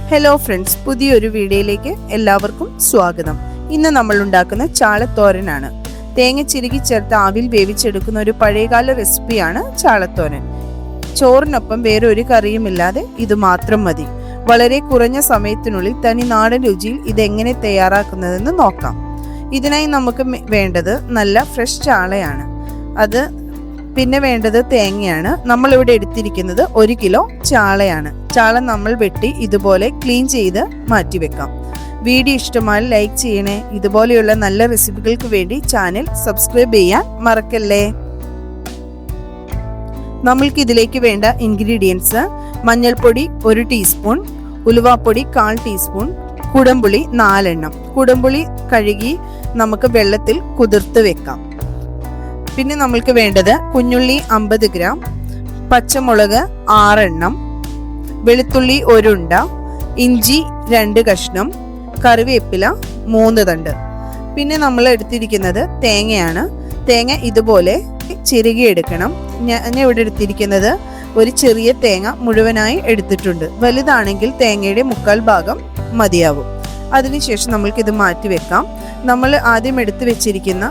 Hello friends, പുതിയൊരു വീഡിയോയിലേക്ക് എല്ലാവർക്കും സ്വാഗതം. ഇന്ന് നമ്മൾ ഉണ്ടാക്കുന്ന ചാളത്തോരനാണ്. തേങ്ങ ചിരുകി ചേർത്ത് ആവിൽ വേവിച്ചെടുക്കുന്ന ഒരു പഴയകാല റെസിപ്പിയാണ് ചാളത്തോരൻ. ചോറിനൊപ്പം വേറെ ഒരു കറിയുമില്ലാതെ ഇത് മാത്രം മതി. വളരെ കുറഞ്ഞ സമയത്തിനുള്ളിൽ തനി നാടൻ രുചിയിൽ ഇതെങ്ങനെ തയ്യാറാക്കുന്നതെന്ന് നോക്കാം. ഇതിനായി നമുക്ക് വേണ്ടത് നല്ല ഫ്രഷ് ചാളയാണ്. പിന്നെ വേണ്ടത് തേങ്ങയാണ്. നമ്മളിവിടെ എടുത്തിരിക്കുന്നത് 1 കിലോ ചാളയാണ്. ചാള നമ്മൾ വെട്ടി ഇതുപോലെ ക്ലീൻ ചെയ്ത് മാറ്റി വെക്കാം. വീഡിയോ ഇഷ്ടമായി ലൈക്ക് ചെയ്യണേ. ഇതുപോലെയുള്ള നല്ല റെസിപ്പികൾക്ക് വേണ്ടി ചാനൽ സബ്സ്ക്രൈബ് ചെയ്യാൻ മറക്കല്ലേ. നമ്മൾക്ക് ഇതിലേക്ക് വേണ്ട ഇൻഗ്രീഡിയൻസ്: മഞ്ഞൾപ്പൊടി 1 ടീസ്പൂൺ, ഉലുവാപ്പൊടി 1/4 ടീസ്പൂൺ, കുടംപുളി 4 എണ്ണം. കുടംപുളി കഴുകി നമുക്ക് വെള്ളത്തിൽ കുതിർത്ത് വെക്കാം. പിന്നെ നമ്മൾക്ക് വേണ്ടത് കുഞ്ഞുള്ളി 50 ഗ്രാം, പച്ചമുളക് 6 എണ്ണം, വെളുത്തുള്ളി 1 ഉണ്ട, ഇഞ്ചി 2 കഷ്ണം, കറിവേപ്പില 3 തണ്ട്. പിന്നെ നമ്മൾ എടുത്തിരിക്കുന്നത് തേങ്ങയാണ്. തേങ്ങ ഇതുപോലെ ചിരുകിയെടുക്കണം. ഞാൻ ഇവിടെ എടുത്തിരിക്കുന്നത് ഒരു ചെറിയ തേങ്ങ മുഴുവനായി എടുത്തിട്ടുണ്ട്. വലുതാണെങ്കിൽ തേങ്ങയുടെ 1/4 ഭാഗം മതിയാവും. അതിനുശേഷം നമ്മൾക്കിത് മാറ്റി വെക്കാം. നമ്മൾ ആദ്യം എടുത്തു വെച്ചിരിക്കുന്ന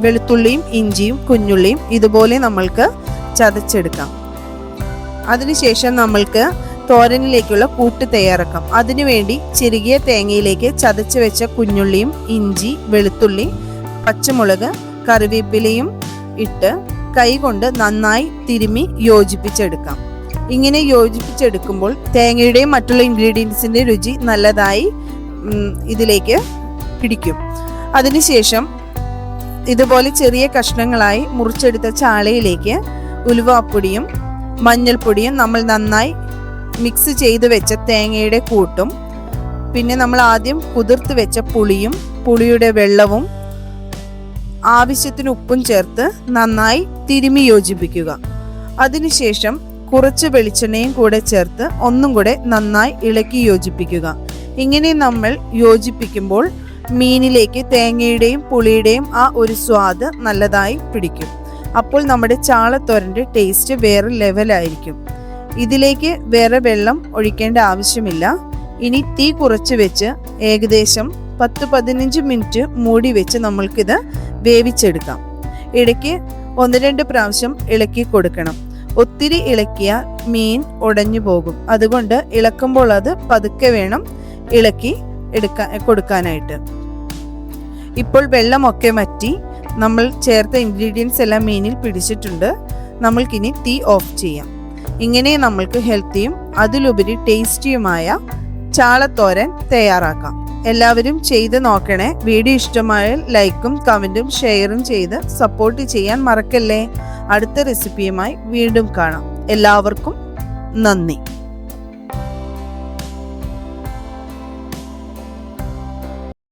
വെളുത്തുള്ളിയും ഇഞ്ചിയും കുഞ്ഞുള്ളിയും ഇതുപോലെ നമ്മൾക്ക് ചതച്ചെടുക്കാം. അതിനുശേഷം നമ്മൾക്ക് തോരനിലേക്കുള്ള കൂട്ട് തയ്യാറാക്കാം. അതിനുവേണ്ടി ചിരുകിയ തേങ്ങയിലേക്ക് ചതച്ച് വെച്ച കുഞ്ഞുള്ളിയും ഇഞ്ചി, വെളുത്തുള്ളി, പച്ചമുളക്, കറിവേപ്പിലയും ഇട്ട് കൈകൊണ്ട് നന്നായി തിരുമ്മി യോജിപ്പിച്ചെടുക്കാം. ഇങ്ങനെ യോജിപ്പിച്ചെടുക്കുമ്പോൾ തേങ്ങയുടെയും മറ്റുള്ള ഇൻഗ്രീഡിയൻസിന്റെ രുചി നല്ലതായി ഇതിലേക്ക് പിടിക്കും. അതിനുശേഷം ഇതുപോലെ ചെറിയ കഷ്ണങ്ങളായി മുറിച്ചെടുത്ത ചാളയിലേക്ക് ഉലുവാപ്പൊടിയും മഞ്ഞൾപ്പൊടിയും നമ്മൾ നന്നായി മിക്സ് ചെയ്ത് വെച്ച തേങ്ങയുടെ കൂട്ടും, പിന്നെ നമ്മൾ ആദ്യം കുതിർത്ത് വെച്ച പുളിയുടെ വെള്ളവും ആവശ്യത്തിന് ഉപ്പും ചേർത്ത് നന്നായി തിരുമ്മി യോജിപ്പിക്കുക. അതിനുശേഷം കുറച്ച് വെളിച്ചെണ്ണയും കൂടെ ചേർത്ത് ഒന്നും കൂടെ നന്നായി ഇളക്കി യോജിപ്പിക്കുക. ഇങ്ങനെ നമ്മൾ യോജിപ്പിക്കുമ്പോൾ മീനിലേക്ക് തേങ്ങയുടെയും പുളിയുടെയും ആ ഒരു സ്വാദ് നല്ലതായി പിടിക്കും. അപ്പോൾ നമ്മുടെ ചാളത്തോരൻ്റെ ടേസ്റ്റ് വേറെ ലെവലായിരിക്കും. ഇതിലേക്ക് വേറെ വെള്ളം ഒഴിക്കേണ്ട ആവശ്യമില്ല. ഇനി തീ കുറച്ച് വെച്ച് ഏകദേശം 10-15 മിനിറ്റ് മൂടി വെച്ച് നമ്മൾക്കിത് വേവിച്ചെടുക്കാം. ഇടയ്ക്ക് 1-2 പ്രാവശ്യം ഇളക്കി കൊടുക്കണം. ഒത്തിരി ഇളക്കിയാൽ മീൻ ഉടഞ്ഞു പോകും. അതുകൊണ്ട് ഇളക്കുമ്പോൾ അത് പതുക്കെ വേണം ഇളക്കി കൊടുക്കാനായിട്ട്. ഇപ്പോൾ വെള്ളമൊക്കെ വറ്റി നമ്മൾ ചേർത്ത ഇൻഗ്രീഡിയൻസ് എല്ലാം മീനിൽ പിടിച്ചിട്ടുണ്ട്. നമ്മൾക്കിനി തീ ഓഫ് ചെയ്യാം. ഇങ്ങനെ നമ്മൾക്ക് ഹെൽത്തിയും അതിലുപരി ടേസ്റ്റിയുമായ ചാളത്തോരൻ തയ്യാറാക്കാം. എല്ലാവരും ചെയ്ത് നോക്കണേ. വീഡിയോ ഇഷ്ടമായാൽ ലൈക്കും കമൻറ്റും ഷെയറും ചെയ്ത് സപ്പോർട്ട് ചെയ്യാൻ മറക്കല്ലേ. അടുത്ത റെസിപ്പിയുമായി വീണ്ടും കാണാം. എല്ലാവർക്കും നന്ദി.